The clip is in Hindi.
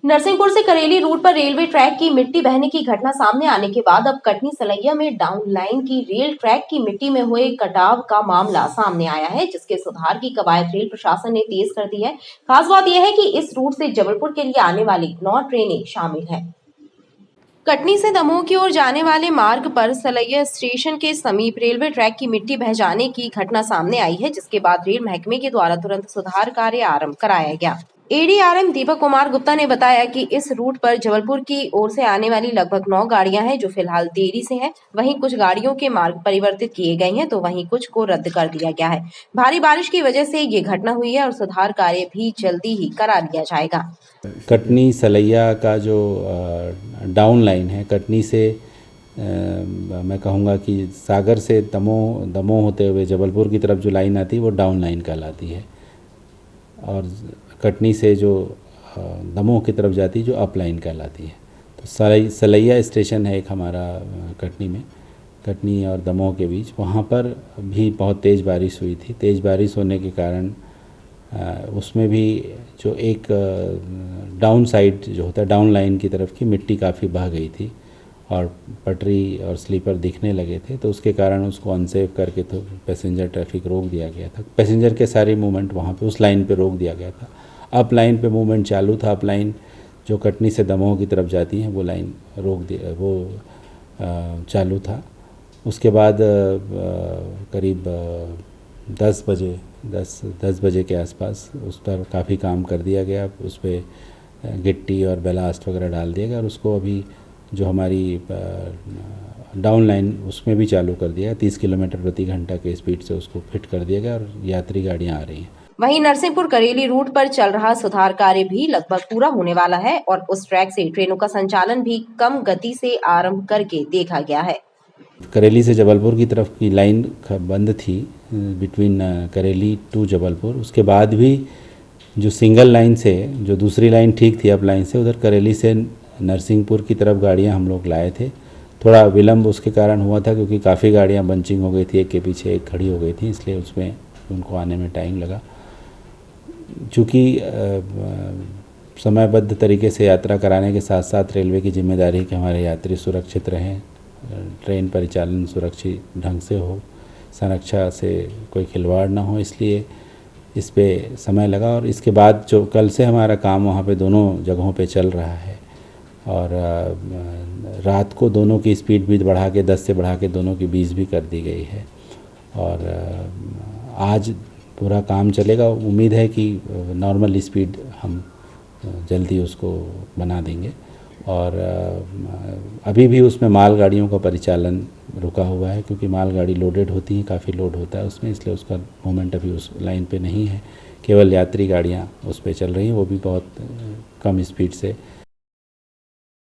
नरसिंहपुर से करेली रूट पर रेलवे ट्रैक की मिट्टी बहने की घटना सामने आने के बाद अब कटनी सलैया में डाउन लाइन की रेल ट्रैक की मिट्टी में हुए कटाव का मामला सामने आया है, जिसके सुधार की कवायद रेल प्रशासन ने तेज कर दी है। खास बात यह है कि इस रूट से जबलपुर के लिए आने वाली 9 ट्रेनें शामिल हैं। कटनी से दमोह की ओर जाने वाले मार्ग पर सलैया स्टेशन के समीप रेलवे ट्रैक की मिट्टी बह जाने की घटना सामने आई है, जिसके बाद रेल महकमे के द्वारा तुरंत सुधार कार्य आरंभ कराया गया। एडीआरएम दीपक कुमार गुप्ता ने बताया कि इस रूट पर जबलपुर की ओर से आने वाली लगभग 9 गाड़ियां हैं, जो फिलहाल देरी से हैं। वहीं कुछ गाड़ियों के मार्ग परिवर्तित किए गए हैं, तो वहीं कुछ को रद्द कर दिया गया है। भारी बारिश की वजह से ये घटना हुई है और सुधार कार्य भी जल्दी ही करा लिया जाएगा। कटनी सलैया का जो डाउन लाइन है, कटनी से मैं कहूँगा कि सागर से दमोह होते हुए जबलपुर की तरफ जो लाइन आती है वो डाउन लाइन कहलाती है, और कटनी से जो दमोह की तरफ जाती है जो अप लाइन कहलाती है। तो सलैया स्टेशन है एक हमारा कटनी में, कटनी और दमोह के बीच, वहाँ पर भी बहुत तेज़ बारिश हुई थी। तेज़ बारिश होने के कारण उसमें भी जो एक डाउन साइड जो होता है डाउन लाइन की तरफ की मिट्टी काफ़ी बह गई थी और पटरी और स्लीपर दिखने लगे थे, तो उसके कारण उसको अनसेफ करके तो पैसेंजर ट्रैफिक रोक दिया गया था। पैसेंजर के सारे मूवमेंट वहाँ पे उस लाइन पे रोक दिया गया था। अप लाइन पे मूवमेंट चालू था। अप लाइन जो कटनी से दमोह की तरफ जाती है वो लाइन चालू था। उसके बाद करीब 10 बजे के आसपास उस पर काफ़ी काम कर दिया गया। उस पर गिट्टी और बेलास्ट वगैरह डाल दिया गया और उसको अभी जो हमारी डाउन लाइन उसमें भी चालू कर दिया। 30 किलोमीटर प्रति घंटा के स्पीड से उसको फिट कर दिया गया और यात्री गाड़ियाँ आ रही हैं। वहीं नरसिंहपुर करेली रूट पर चल रहा सुधार कार्य भी लगभग पूरा होने वाला है और उस ट्रैक से ट्रेनों का संचालन भी कम गति से आरंभ करके देखा गया है। करेली से जबलपुर की तरफ की लाइन बंद थी बिटवीन करेली टू जबलपुर। उसके बाद भी जो सिंगल लाइन से जो दूसरी लाइन ठीक थी अप लाइन से, उधर करेली से नरसिंहपुर की तरफ गाड़ियां हम लोग लाए थे। थोड़ा विलम्ब उसके कारण हुआ था क्योंकि काफ़ी गाड़ियां बंचिंग हो गई थी, एक के पीछे एक खड़ी हो गई थी, इसलिए उसमें उनको आने में टाइम लगा। चूँकि समयबद्ध तरीके से यात्रा कराने के साथ साथ रेलवे की जिम्मेदारी है कि हमारे यात्री सुरक्षित रहें, ट्रेन परिचालन सुरक्षित ढंग से हो, संरक्षा से कोई खिलवाड़ ना हो, इसलिए इस पे समय लगा। और इसके बाद जो कल से हमारा काम वहाँ पे दोनों जगहों पे चल रहा है और रात को दोनों की स्पीड भी बढ़ा के 10 से बढ़ा के दोनों की 20 भी कर दी गई है और आज पूरा काम चलेगा। उम्मीद है कि नॉर्मल स्पीड हम जल्दी उसको बना देंगे और अभी भी उसमें मालगाड़ियों का परिचालन रुका हुआ है क्योंकि मालगाड़ी लोडेड होती है, काफ़ी लोड होता है उसमें, इसलिए उसका मूवमेंट अभी उस लाइन पे नहीं है। केवल यात्री गाड़ियाँ उस पे चल रही हैं, वो भी बहुत कम स्पीड से